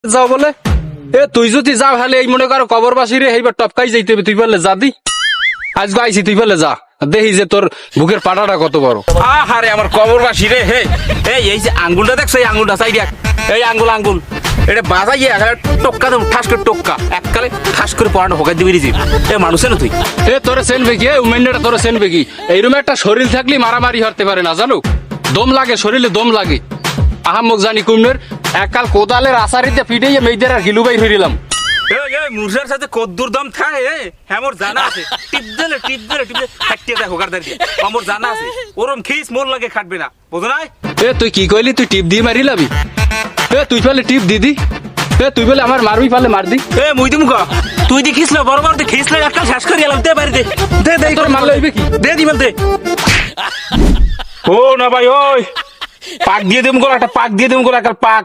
যাও বলে এ তুই যদি যাও হলে এই মনে করো কবরবাসী রে এইবার টপকাই যাইতে হবে তুই বললে যা দি আজকে আইসি তুই বলে যা দেখি যে তোর বুকের পাটাটা কত বড়। আহারে আমার কবরবাসী রে হে এই যে আঙ্গুলটা দেখছো এই আঙ্গুলটা চাই দেখ এই আঙ্গুল এটা বাজাইয়ে টক্কা দেব ঠাস করে টক্কা এককালে ঠাস করে পড়ানো হোকাই দিবি রিজি এ মানুষ না তুই এ তোরে সেনবে কি উমেন্ডটা তোরে সেনবে কি এইরকম একটা শরীর থাকলে মারামারি হতে পারে না জানো দম লাগে শরীরে দম লাগে আহাম্মক জানি কুমনের এককাল কোদালের আসারিতে পিটাইয়ে মেয়েদের আর গিলু বাই হইলাম। মুরসার সাথে কদ্দুর দম খায় হ্যামর জানা আছে টিপ দিলে খাটিয়ে দেখ হোকার দাঁড়িয়ে আমার জানা আছে ওরম খিস মোর লাগে খাটবে না বুঝো না। এ তুই কি কইলি তুই টিপ দিয়ে মারি লাবি এ তুই ফেলে টিপ দিদি এ তুই বলে আমার মারবি পালে মার দি এ মুই তুমি ক তুই দি খিসলা বরাবর দে খিসলা এককাল শেষ করে এলাম দে বাড়ি দে তোর মারলে হইবে কি দে দি বলতে ও না ভাই ওই পাক দিয়ে দেবো একটা পাক দিয়ে দেবো একটা পাক